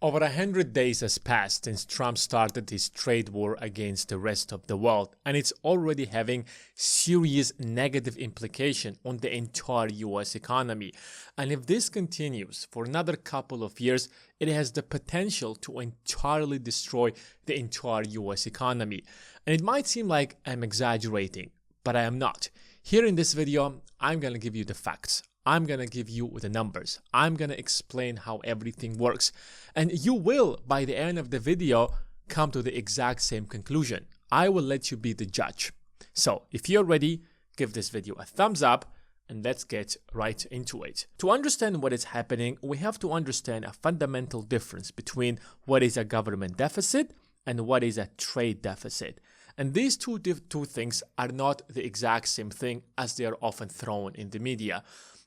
Over 100 days has passed since Trump started his trade war against the rest of the world, and it's already having serious negative implications on the entire US economy. And if this continues for another couple of years, it has the potential to entirely destroy the entire US economy. And it might seem like I'm exaggerating, but I am not. Here in this video, I'm going to give you the facts. I'm going to give you the numbers. I'm going to explain how everything works. And you will, by the end of the video, come to the exact same conclusion. I will let you be the judge. So if you're ready, give this video a thumbs up and let's get right into it. To understand what is happening, we have to understand a fundamental difference between what is a government deficit and what is a trade deficit. And these two things are not the exact same thing as they are often thrown in the media.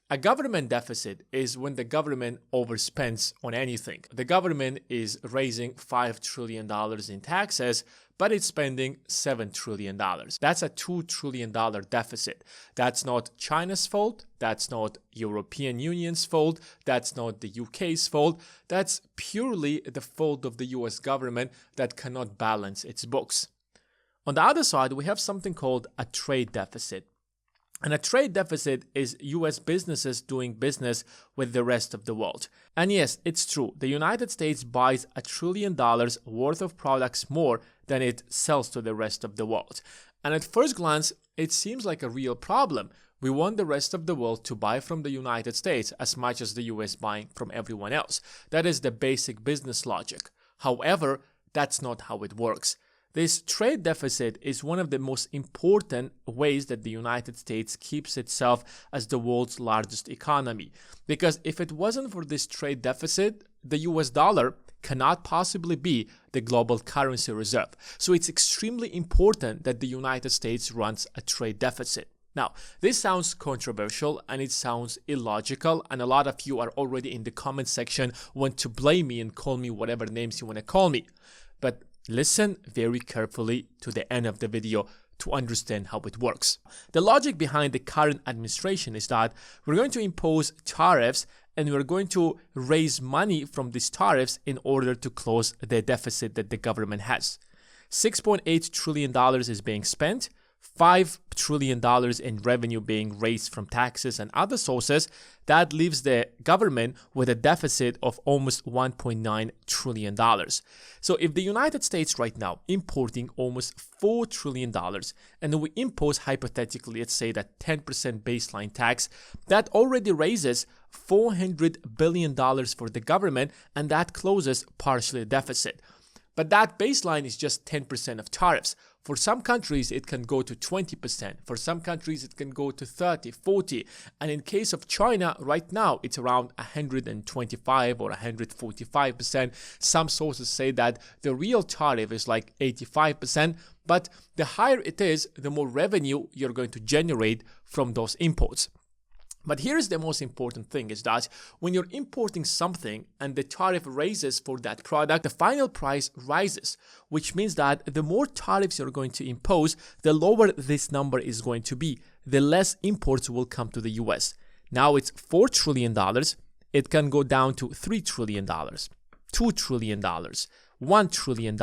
A government deficit is when the government overspends on anything. The government is raising $5 trillion in taxes, but it's spending $7 trillion. That's a $2 trillion deficit. That's not China's fault. That's not European Union's fault. That's not the UK's fault. That's purely the fault of the US government that cannot balance its books. On the other side, we have something called a trade deficit. And a trade deficit is US businesses doing business with the rest of the world. And yes, it's true, the United States buys $1 trillion worth of products more than it sells to the rest of the world. And at first glance, it seems like a real problem. We want the rest of the world to buy from the United States as much as the US buying from everyone else. That is the basic business logic. However, that's not how it works. This trade deficit is one of the most important ways that the United States keeps itself as the world's largest economy. Because if it wasn't for this trade deficit, the US dollar cannot possibly be the global currency reserve. So it's extremely important that the United States runs a trade deficit. Now, this sounds controversial and it sounds illogical, and a lot of you are already in the comment section want to blame me and call me whatever names you want to call me. But listen very carefully to the end of the video to understand how it works. The logic behind the current administration is that we're going to impose tariffs and we're going to raise money from these tariffs in order to close the deficit that the government has. $6.8 trillion is being spent, $5 trillion in revenue being raised from taxes and other sources. That leaves the government with a deficit of almost $1.9 trillion. So if the United States right now importing almost $4 trillion and we impose hypothetically, let's say that 10% baseline tax, that already raises $400 billion for the government, and that closes partially the deficit. But that baseline is just 10% of tariffs. For some countries, it can go to 20%. For some countries, it can go to 30, 40. And in case of China, right now, it's around 125 or 145%. Some sources say that the real tariff is like 85%. But the higher it is, the more revenue you're going to generate from those imports. But here's the most important thing is that when you're importing something and the tariff raises for that product, the final price rises, which means that the more tariffs you're going to impose, the lower this number is going to be. The less imports will come to the US. Now it's $4 trillion. It can go down to $3 trillion, $2 trillion, $1 trillion.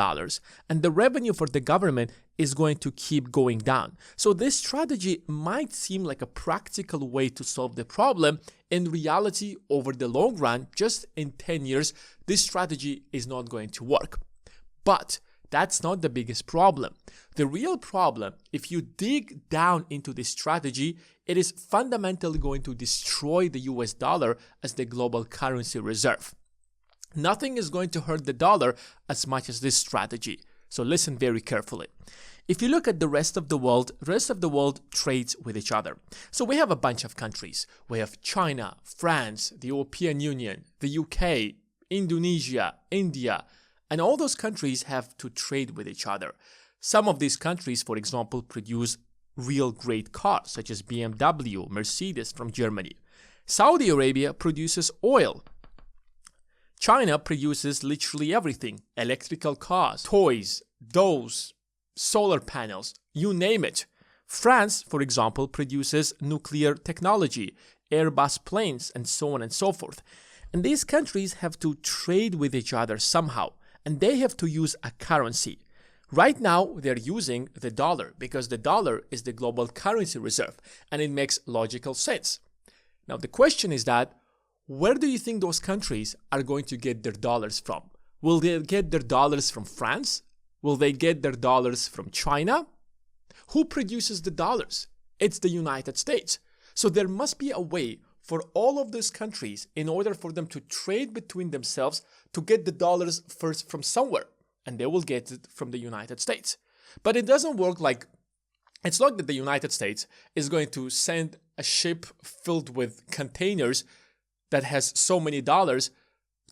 And the revenue for the government is going to keep going down. So this strategy might seem like a practical way to solve the problem. In reality, over the long run, just in 10 years, this strategy is not going to work. But that's not the biggest problem. The real problem, if you dig down into this strategy, it is fundamentally going to destroy the US dollar as the global currency reserve. Nothing is going to hurt the dollar as much as this strategy. So listen very carefully. If you look at the rest of the world trades with each other. So we have a bunch of countries. We have China, France, the European Union, the UK, Indonesia, India, and all those countries have to trade with each other. Some of these countries, for example, produce real great cars such as BMW, Mercedes from Germany. Saudi Arabia produces oil. China produces literally everything: electrical cars, toys, dolls, solar panels, you name it. France, for example, produces nuclear technology, Airbus planes, and so on and so forth. And these countries have to trade with each other somehow, and they have to use a currency. Right now, they're using the dollar because the dollar is the global currency reserve, and it makes logical sense. Now, the question is that, where do you think those countries are going to get their dollars from? Will they get their dollars from France? Will they get their dollars from China? Who produces the dollars? It's the United States. So there must be a way for all of these countries, in order for them to trade between themselves, to get the dollars first from somewhere. And they will get it from the United States. But it doesn't work like, it's not that the United States is going to send a ship filled with containers that has so many dollars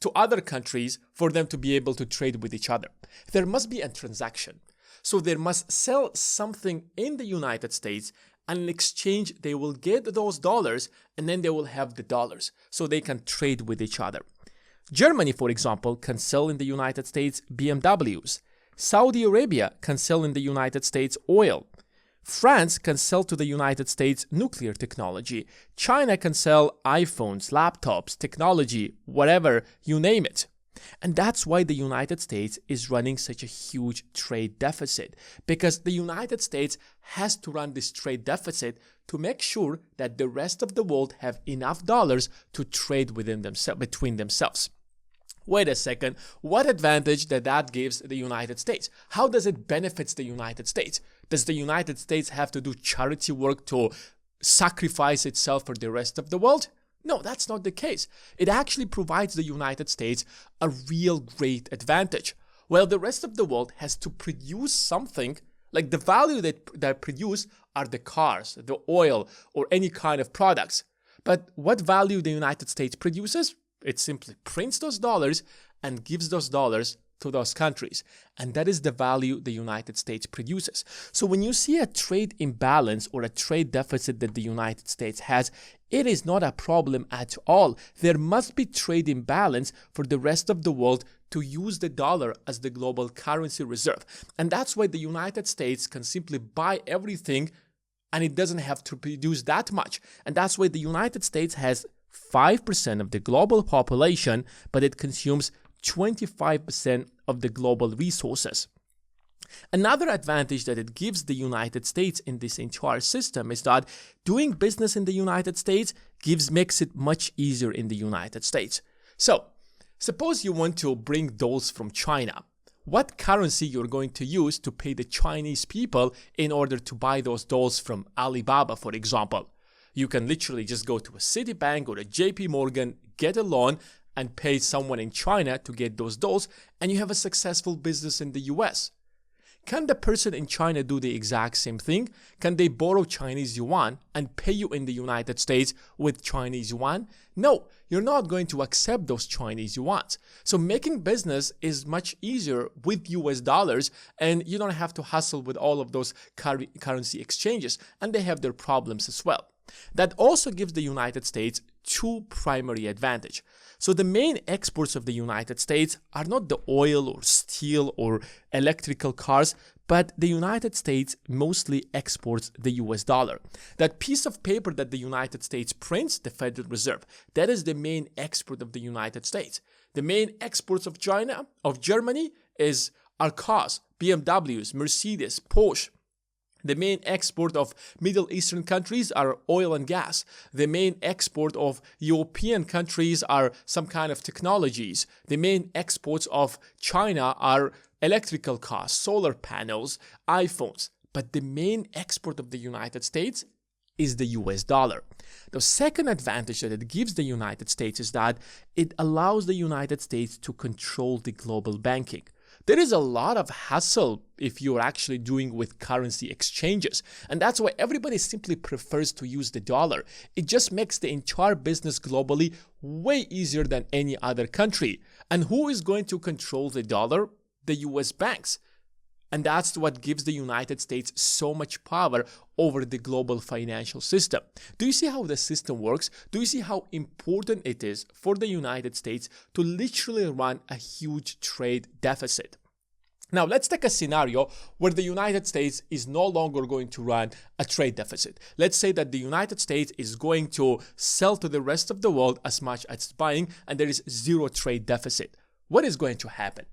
to other countries for them to be able to trade with each other. There must be a transaction. So they must sell something in the United States, and in exchange they will get those dollars, and then they will have the dollars so they can trade with each other. Germany, for example, can sell in the United States BMWs. Saudi Arabia can sell in the United States oil. France can sell to the United States nuclear technology. China can sell iPhones, laptops, technology, whatever, you name it. And that's why the United States is running such a huge trade deficit, because the United States has to run this trade deficit to make sure that the rest of the world have enough dollars to trade between themselves. Wait a second, what advantage that gives the United States? How does it benefit the United States? Does the United States have to do charity work to sacrifice itself for the rest of the world? No, that's not the case. It actually provides the United States a real great advantage. While the rest of the world has to produce something, like the value that produce are the cars, the oil, or any kind of products. But what value the United States produces? It simply prints those dollars and gives those dollars to those countries. And that is the value the United States produces. So when you see a trade imbalance or a trade deficit that the United States has, it is not a problem at all. There must be trade imbalance for the rest of the world to use the dollar as the global currency reserve. And that's why the United States can simply buy everything, and it doesn't have to produce that much. And that's why the United States has 5% of the global population, but it consumes 25% of the global resources. Another advantage that it gives the United States in this entire system is that doing business in the United States makes it much easier in the United States. So, suppose you want to bring dolls from China. What currency you're going to use to pay the Chinese people in order to buy those dolls from Alibaba, for example? You can literally just go to a Citibank or a JP Morgan, get a loan, and pay someone in China to get those dolls, and you have a successful business in the US. Can the person in China do the exact same thing? Can they borrow Chinese yuan and pay you in the United States with Chinese yuan? No, you're not going to accept those Chinese yuans. So making business is much easier with US dollars, and you don't have to hustle with all of those currency exchanges, and they have their problems as well. That also gives the United States two primary advantages. So the main exports of the United States are not the oil or steel or electrical cars, but the United States mostly exports the US dollar. That piece of paper that the United States prints, the Federal Reserve, that is the main export of the United States. The main exports of Germany are cars, BMWs, Mercedes, Porsche. The main export of Middle Eastern countries are oil and gas. The main export of European countries are some kind of technologies. The main exports of China are electrical cars, solar panels, iPhones. But the main export of the United States is the US dollar. The second advantage that it gives the United States is that it allows the United States to control the global banking. There is a lot of hassle if you're actually doing with currency exchanges. And that's why everybody simply prefers to use the dollar. It just makes the entire business globally way easier than any other country. And who is going to control the dollar? The US banks. And that's what gives the United States so much power over the global financial system. Do you see how the system works? Do you see how important it is for the United States to literally run a huge trade deficit? Now, let's take a scenario where the United States is no longer going to run a trade deficit. Let's say that the United States is going to sell to the rest of the world as much as it's buying, and there is zero trade deficit. What is going to happen?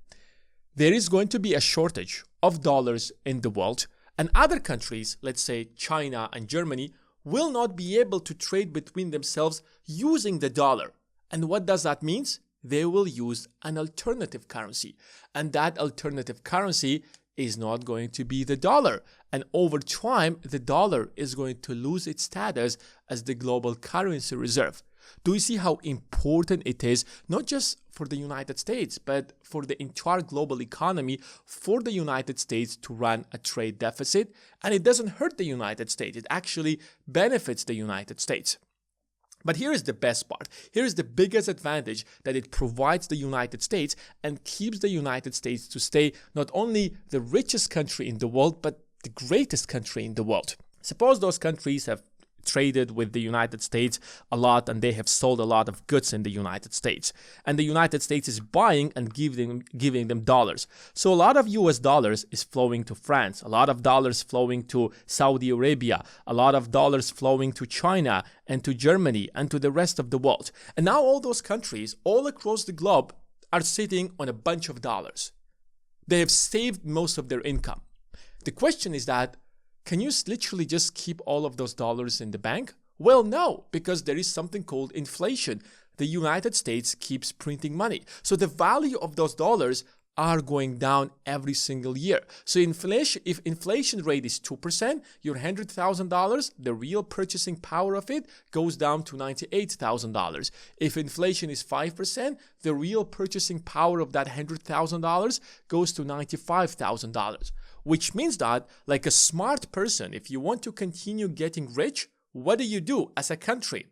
There is going to be a shortage of dollars in the world, and other countries, let's say China and Germany, will not be able to trade between themselves using the dollar. And what does that mean? They will use an alternative currency. And that alternative currency is not going to be the dollar. And over time, the dollar is going to lose its status as the global currency reserve. Do you see how important it is, not just for the United States, but for the entire global economy, for the United States to run a trade deficit? And it doesn't hurt the United States. It actually benefits the United States. But here is the best part. Here is the biggest advantage that it provides the United States and keeps the United States to stay not only the richest country in the world, but the greatest country in the world. Suppose those countries have traded with the United States a lot and they have sold a lot of goods in the United States. And the United States is buying and giving them dollars. So a lot of US dollars is flowing to France, a lot of dollars flowing to Saudi Arabia, a lot of dollars flowing to China and to Germany and to the rest of the world. And now all those countries all across the globe are sitting on a bunch of dollars. They have saved most of their income. The question is that, can you literally just keep all of those dollars in the bank? Well, no, because there is something called inflation. The United States keeps printing money. So the value of those dollars are going down every single year. So if inflation rate is 2%, your $100,000, the real purchasing power of it goes down to $98,000. If inflation is 5%, the real purchasing power of that $100,000 goes to $95,000. Which means that, like a smart person, if you want to continue getting rich, what do you do as a country?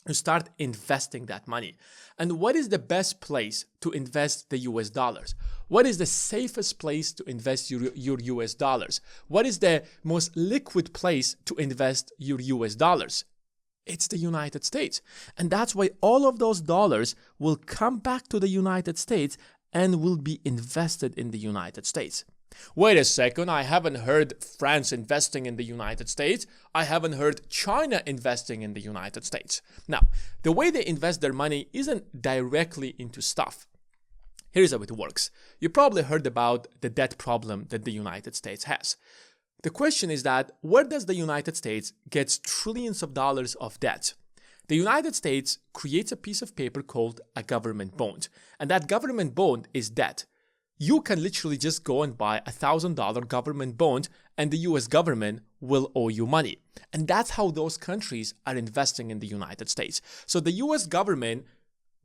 You start investing that money. And what is the best place to invest the US dollars? What is the safest place to invest your US dollars? What is the most liquid place to invest your US dollars? It's the United States. And that's why all of those dollars will come back to the United States and will be invested in the United States. Wait a second, I haven't heard France investing in the United States. I haven't heard China investing in the United States. Now, the way they invest their money isn't directly into stuff. Here's how it works. You probably heard about the debt problem that the United States has. The question is that, where does the United States get trillions of dollars of debt? The United States creates a piece of paper called a government bond. And that government bond is debt. You can literally just go and buy a $1,000 government bond and the US government will owe you money. And that's how those countries are investing in the United States. So the US government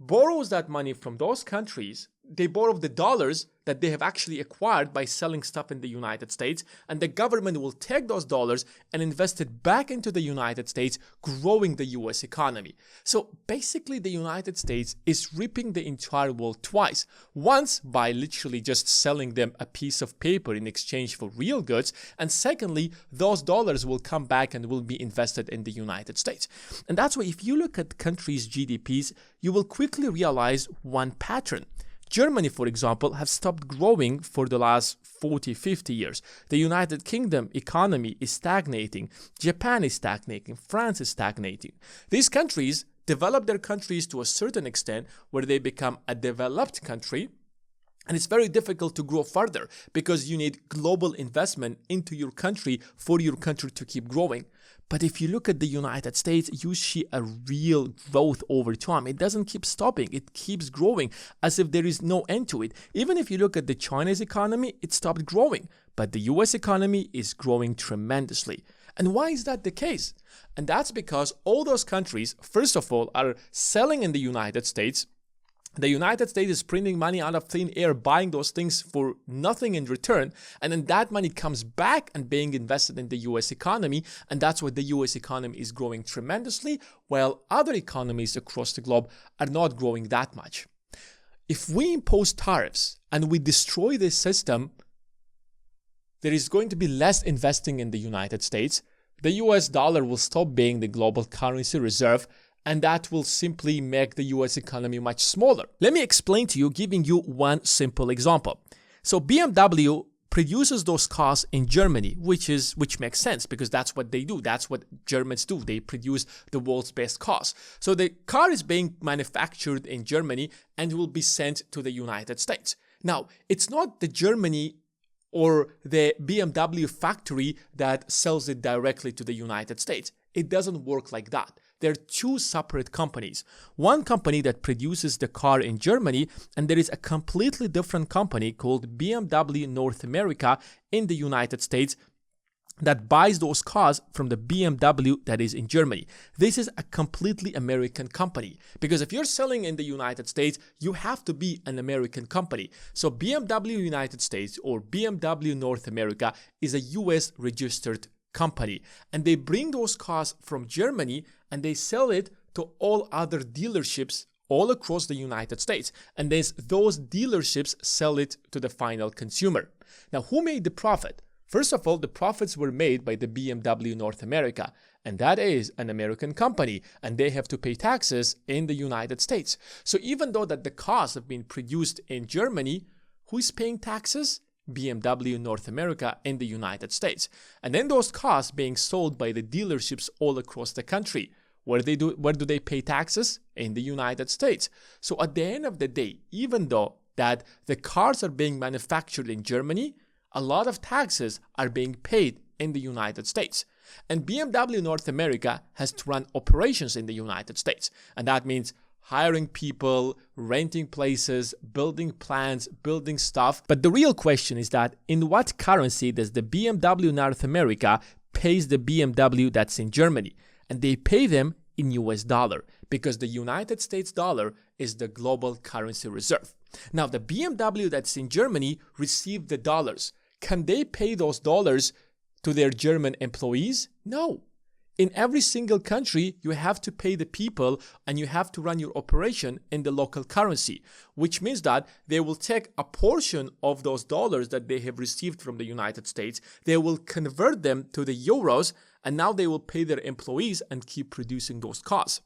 borrows that money from those countries. They borrow the dollars that they have actually acquired by selling stuff in the United States, and the government will take those dollars and invest it back into the United States, growing the US economy. So basically the United States is ripping the entire world twice. Once by literally just selling them a piece of paper in exchange for real goods, and secondly, those dollars will come back and will be invested in the United States. And that's why if you look at countries' GDPs, you will quickly realize one pattern. Germany, for example, has stopped growing for the last 40, 50 years. The United Kingdom economy is stagnating. Japan is stagnating. France is stagnating. These countries develop their countries to a certain extent where they become a developed country. And it's very difficult to grow further because you need global investment into your country for your country to keep growing. But if you look at the United States, you see a real growth over time. It doesn't keep stopping. It keeps growing as if there is no end to it. Even if you look at the Chinese economy, it stopped growing. But the US economy is growing tremendously. And why is that the case? And that's because all those countries, first of all, are selling in the United States. The United States is printing money out of thin air, buying those things for nothing in return, and then that money comes back and being invested in the US economy, and that's why the US economy is growing tremendously, while other economies across the globe are not growing that much. If we impose tariffs and we destroy this system, there is going to be less investing in the United States. The US dollar will stop being the global currency reserve, and that will simply make the US economy much smaller. Let me explain to you, giving you one simple example. So BMW produces those cars in Germany, which makes sense because that's what they do. That's what Germans do. They produce the world's best cars. So the car is being manufactured in Germany and will be sent to the United States. Now, it's not the Germany or the BMW factory that sells it directly to the United States. It doesn't work like that. They're two separate companies. One company that produces the car in Germany, and there is a completely different company called BMW North America in the United States that buys those cars from the BMW that is in Germany. This is a completely American company because if you're selling in the United States, you have to be an American company. So BMW United States or BMW North America is a US registered company, and they bring those cars from Germany and they sell it to all other dealerships all across the United States, and then those dealerships sell it to the final consumer. Now, who made the profit? First of all, the profits were made by the BMW North America, and that is an American company, and they have to pay taxes in the United States. So even though that the cars have been produced in Germany, who is paying taxes? BMW North America in the United States. And then those cars being sold by the dealerships all across the country. Where do they pay taxes? In the United States. So at the end of the day, even though that the cars are being manufactured in Germany, a lot of taxes are being paid in the United States. And BMW North America has to run operations in the United States. And that means hiring people, renting places, building plants, building stuff. But the real question is that in what currency does the BMW North America pays the BMW that's in Germany? And they pay them in US dollar because the United States dollar is the global currency reserve. Now, the BMW that's in Germany received the dollars. Can they pay those dollars to their German employees? No. In every single country, you have to pay the people and you have to run your operation in the local currency, which means that they will take a portion of those dollars that they have received from the United States, they will convert them to the euros, and now they will pay their employees and keep producing those cars.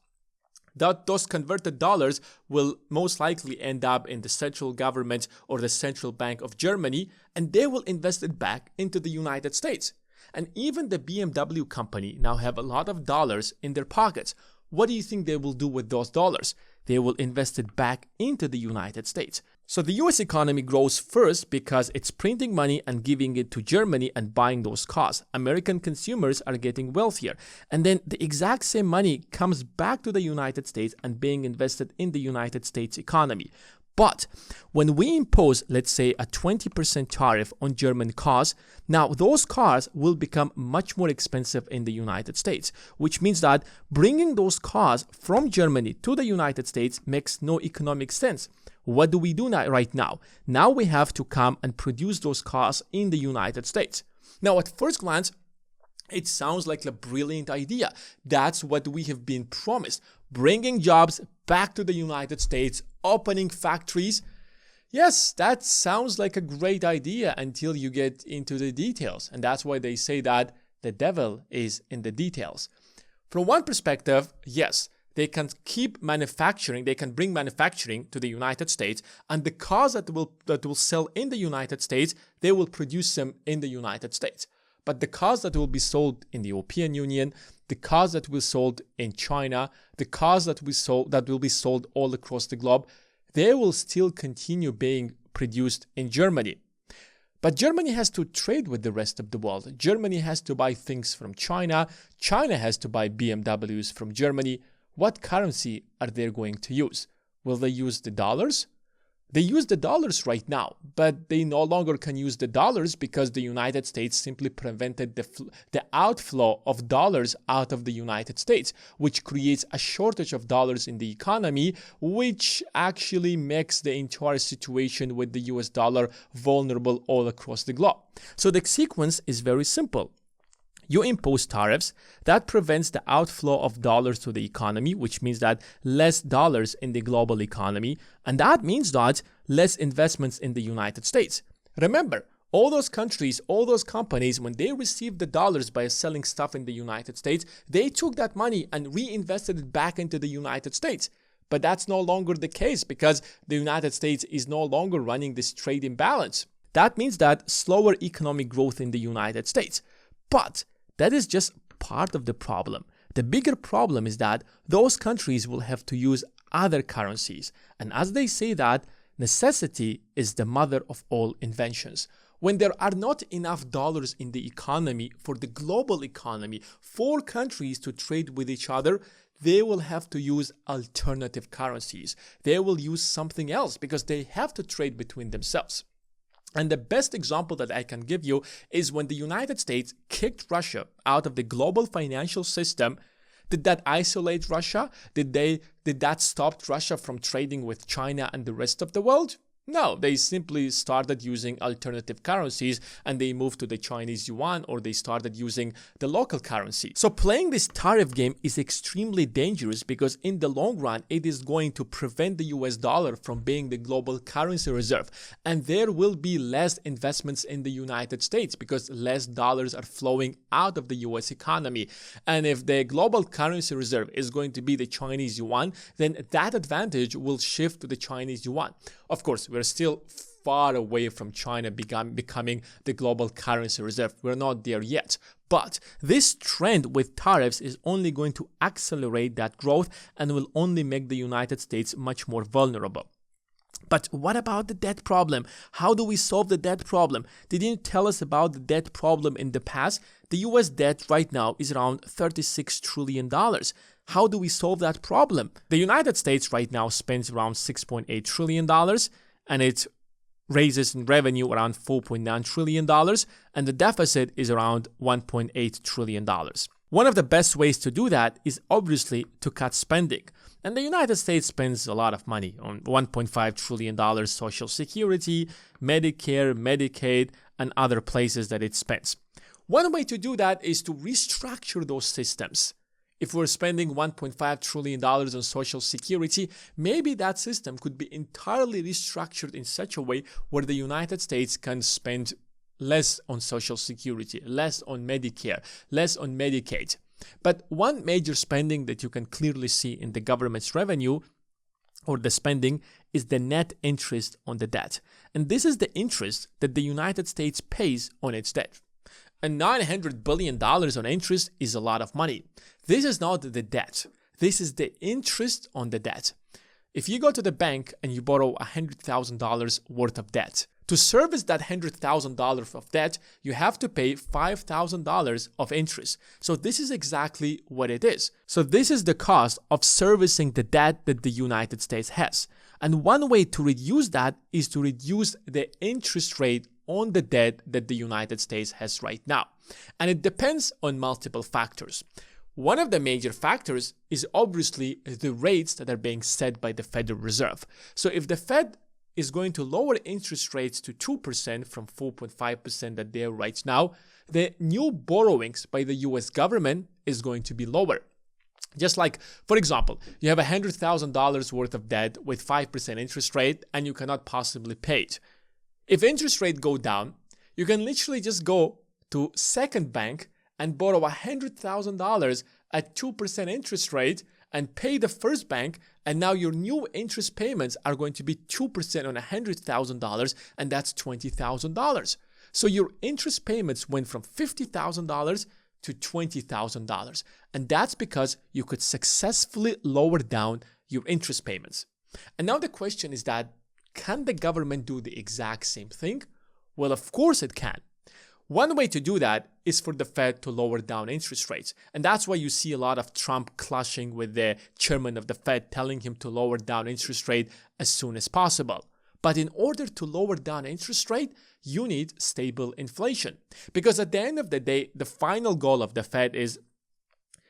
Those converted dollars will most likely end up in the central government or the central bank of Germany, and they will invest it back into the United States. And even the BMW company now have a lot of dollars in their pockets. What do you think they will do with those dollars? They will invest it back into the United States. So the US economy grows first because it's printing money and giving it to Germany and buying those cars. American consumers are getting wealthier. And then the exact same money comes back to the United States and being invested in the United States economy. But when we impose, let's say, a 20% tariff on German cars, now those cars will become much more expensive in the United States, which means that bringing those cars from Germany to the United States makes no economic sense. What do we do right now? Now we have to come and produce those cars in the United States. Now, at first glance, it sounds like a brilliant idea. That's what we have been promised. Bringing jobs back to the United States, opening factories. Yes, that sounds like a great idea until you get into the details. And that's why they say that the devil is in the details. From one perspective, yes, they can keep manufacturing, they can bring manufacturing to the United States, and the cars that will sell in the United States, they will produce them in the United States. But the cars that will be sold in the European Union, the cars that will be sold in China, the cars that will be sold all across the globe, they will still continue being produced in Germany. But Germany has to trade with the rest of the world. Germany has to buy things from China. China has to buy BMWs from Germany. What currency are they going to use? Will they use the dollars? They use the dollars right now, but they no longer can use the dollars because the United States simply prevented the outflow of dollars out of the United States, which creates a shortage of dollars in the economy, which actually makes the entire situation with the US dollar vulnerable all across the globe. So the sequence is very simple. You impose tariffs that prevents the outflow of dollars to the economy, which means that less dollars in the global economy, and that means that less investments in the United States. Remember, all those countries, all those companies, when they received the dollars by selling stuff in the United States, they took that money and reinvested it back into the United States. But that's no longer the case because the United States is no longer running this trade imbalance. That means that slower economic growth in the United States. But that is just part of the problem. The bigger problem is that those countries will have to use other currencies. And as they say that, necessity is the mother of all inventions. When there are not enough dollars in the economy for the global economy, for countries to trade with each other, they will have to use alternative currencies. They will use something else because they have to trade between themselves. And the best example that I can give you is when the United States kicked Russia out of the global financial system. Did that isolate Russia? Did that stop Russia from trading with China and the rest of the world? No, they simply started using alternative currencies and they moved to the Chinese yuan, or they started using the local currency. So playing this tariff game is extremely dangerous because in the long run, it is going to prevent the US dollar from being the global currency reserve. And there will be less investments in the United States because less dollars are flowing out of the US economy. And if the global currency reserve is going to be the Chinese yuan, then that advantage will shift to the Chinese yuan. Of course, we're still far away from China becoming the global currency reserve. We're not there yet. But this trend with tariffs is only going to accelerate that growth and will only make the United States much more vulnerable. But what about the debt problem? How do we solve the debt problem? Didn't you tell us about the debt problem in the past? The US debt right now is around $36 trillion. How do we solve that problem? The United States right now spends around $6.8 trillion and it raises in revenue around $4.9 trillion and the deficit is around $1.8 trillion. One of the best ways to do that is obviously to cut spending. And the United States spends a lot of money on $1.5 trillion Social Security, Medicare, Medicaid, and other places that it spends. One way to do that is to restructure those systems. If we're spending $1.5 trillion on Social Security, maybe that system could be entirely restructured in such a way where the United States can spend less on Social Security, less on Medicare, less on Medicaid. But one major spending that you can clearly see in the government's revenue or the spending is the net interest on the debt. And this is the interest that the United States pays on its debt. And $900 billion on interest is a lot of money. This is not the debt. This is the interest on the debt. If you go to the bank and you borrow $100,000 worth of debt, to service that $100,000 of debt, you have to pay $5,000 of interest. So this is exactly what it is. So this is the cost of servicing the debt that the United States has. And one way to reduce that is to reduce the interest rate on the debt that the United States has right now. And it depends on multiple factors. One of the major factors is obviously the rates that are being set by the Federal Reserve. So if the Fed is going to lower interest rates to 2% from 4.5% that they are right now, the new borrowings by the US government is going to be lower. Just like, for example, you have $100,000 worth of debt with 5% interest rate and you cannot possibly pay it. If interest rates go down, you can literally just go to second bank and borrow $100,000 at 2% interest rate and pay the first bank, and now your new interest payments are going to be 2% on $100,000, and that's $20,000. So your interest payments went from $50,000 to $20,000, and that's because you could successfully lower down your interest payments. And now the question is that, can the government do the exact same thing? Well, of course it can. One way to do that is for the Fed to lower down interest rates. And that's why you see a lot of Trump clashing with the chairman of the Fed, telling him to lower down interest rate as soon as possible. But in order to lower down interest rate, you need stable inflation. Because at the end of the day, the final goal of the Fed is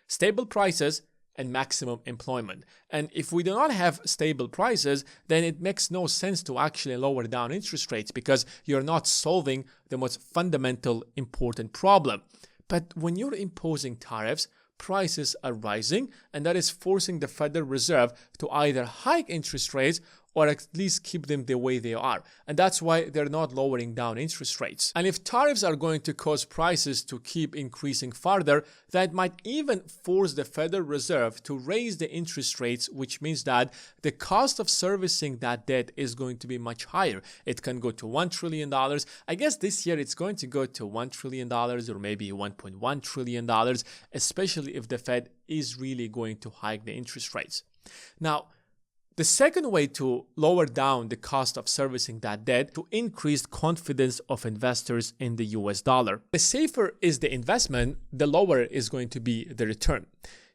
stable prices and maximum employment. And if we do not have stable prices, then it makes no sense to actually lower down interest rates because you're not solving the most fundamental important problem. But when you're imposing tariffs, prices are rising, and that is forcing the Federal Reserve to either hike interest rates or at least keep them the way they are. And that's why they're not lowering down interest rates. And if tariffs are going to cause prices to keep increasing further, that might even force the Federal Reserve to raise the interest rates, which means that the cost of servicing that debt is going to be much higher. It can go to $1 trillion. I guess this year it's going to go to $1 trillion or maybe $1.1 trillion, especially if the Fed is really going to hike the interest rates. Now, the second way to lower down the cost of servicing that debt to increase confidence of investors in the US dollar. The safer is the investment, the lower is going to be the return.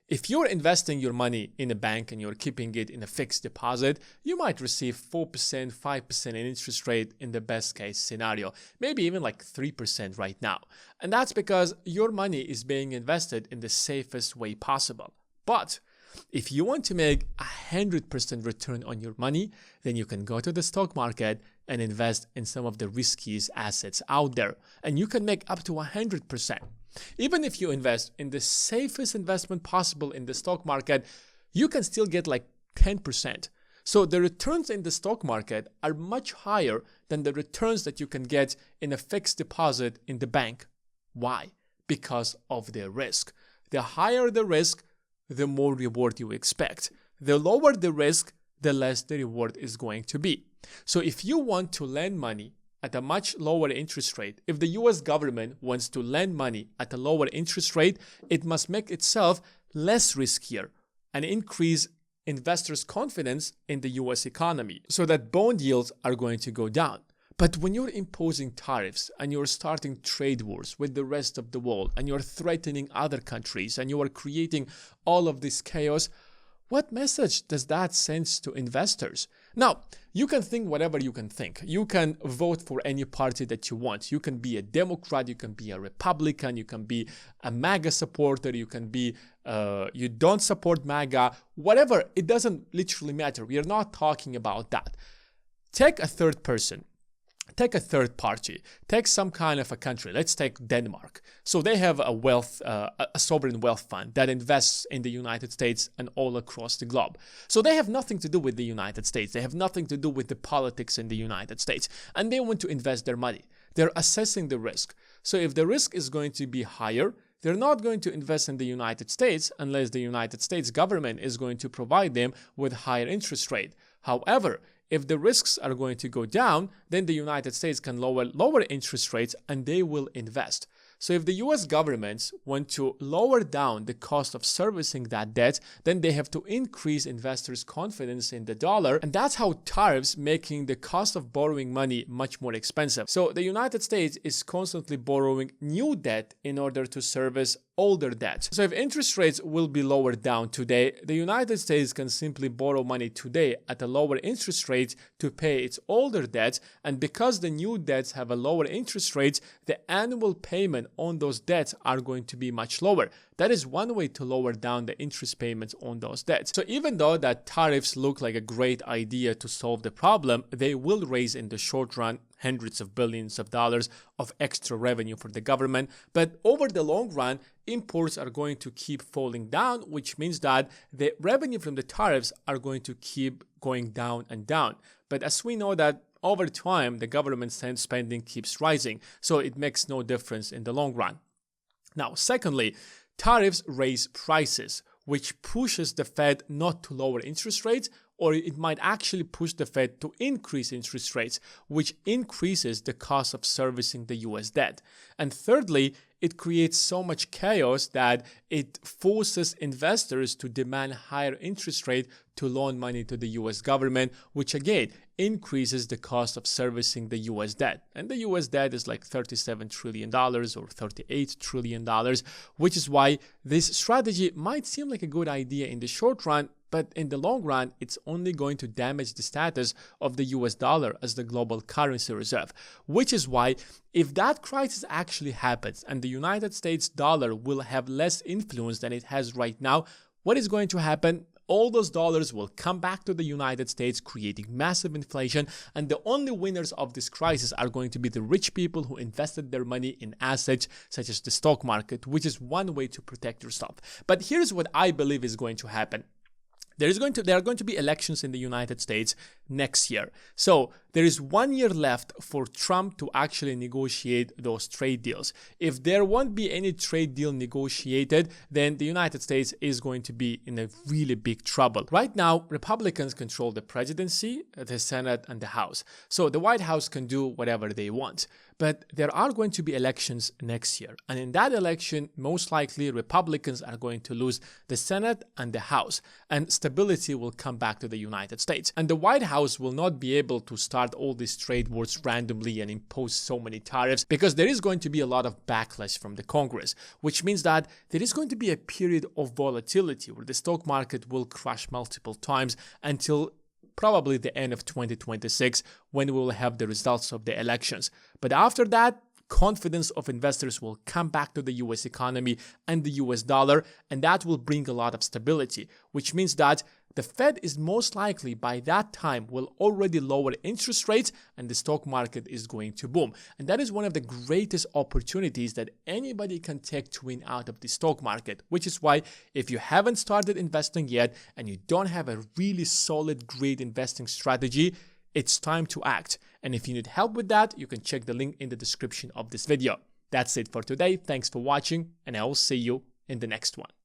If you're investing your money in a bank and you're keeping it in a fixed deposit, you might receive 4%, 5% in interest rate in the best case scenario, maybe even like 3% right now. And that's because your money is being invested in the safest way possible. But if you want to make 100% return on your money, then you can go to the stock market and invest in some of the riskiest assets out there. And you can make up to 100%. Even if you invest in the safest investment possible in the stock market, you can still get like 10%. So the returns in the stock market are much higher than the returns that you can get in a fixed deposit in the bank. Why? Because of the risk. The higher the risk, the more reward you expect. The lower the risk, the less the reward is going to be. So if you want to lend money at a much lower interest rate, if the US government wants to lend money at a lower interest rate, it must make itself less riskier and increase investors' confidence in the US economy so that bond yields are going to go down. But when you're imposing tariffs and you're starting trade wars with the rest of the world and you're threatening other countries and you are creating all of this chaos, what message does that send to investors? Now, you can think whatever you can think. You can vote for any party that you want. You can be a Democrat, you can be a Republican, you can be a MAGA supporter, you can be, you don't support MAGA, whatever. It doesn't literally matter. We are not talking about that. Take a third person. Take a third party, take some kind of a country. Let's take Denmark. So they have a sovereign wealth fund that invests in the United States and all across the globe. So they have nothing to do with the United States. They have nothing to do with the politics in the United States. And they want to invest their money. They're assessing the risk. So if the risk is going to be higher, they're not going to invest in the United States unless the United States government is going to provide them with higher interest rate. However, if the risks are going to go down, then the United States can lower interest rates and they will invest. So if the US governments want to lower down the cost of servicing that debt, then they have to increase investors' confidence in the dollar. And that's how tariffs making the cost of borrowing money much more expensive. So the United States is constantly borrowing new debt in order to service older debt. So if interest rates will be lowered down today, the United States can simply borrow money today at a lower interest rate to pay its older debts. And because the new debts have a lower interest rate, the annual payment on those debts are going to be much lower. That is one way to lower down the interest payments on those debts. So even though that tariffs look like a great idea to solve the problem, they will raise in the short run hundreds of billions of dollars of extra revenue for the government. But over the long run, imports are going to keep falling down, which means that the revenue from the tariffs are going to keep going down and down. But as we know that over time, the government spending keeps rising, so it makes no difference in the long run. Now, secondly, tariffs raise prices, which pushes the Fed not to lower interest rates, or it might actually push the Fed to increase interest rates, which increases the cost of servicing the US debt. And thirdly, it creates so much chaos that it forces investors to demand higher interest rate to loan money to the US government, which again increases the cost of servicing the US debt. And the US debt is like $37 trillion or $38 trillion, which is why this strategy might seem like a good idea in the short run, but in the long run, it's only going to damage the status of the US dollar as the global currency reserve, which is why if that crisis actually happens and the United States dollar will have less influence than it has right now, what is going to happen? All those dollars will come back to the United States, creating massive inflation, and the only winners of this crisis are going to be the rich people who invested their money in assets such as the stock market, which is one way to protect yourself. But here's what I believe is going to happen. there are going to be elections in the United States next year. So there is 1 year left for Trump to actually negotiate those trade deals. If there won't be any trade deal negotiated, then the United States is going to be in a really big trouble. Right now, Republicans control the presidency, the Senate, and the House. So the White House can do whatever they want. But there are going to be elections next year. And in that election, most likely Republicans are going to lose the Senate and the House. And stability will come back to the United States. And the White House will not be able to start all these trade wars randomly and impose so many tariffs, because there is going to be a lot of backlash from the Congress, which means that there is going to be a period of volatility where the stock market will crash multiple times until probably the end of 2026, when we will have the results of the elections. But after that, confidence of investors will come back to the US economy and the US dollar, and that will bring a lot of stability, which means that the Fed is most likely by that time will already lower interest rates and the stock market is going to boom. And that is one of the greatest opportunities that anybody can take to win out of the stock market, which is why if you haven't started investing yet and you don't have a really solid, great investing strategy, it's time to act. And if you need help with that, you can check the link in the description of this video. That's it for today. Thanks for watching, and I will see you in the next one.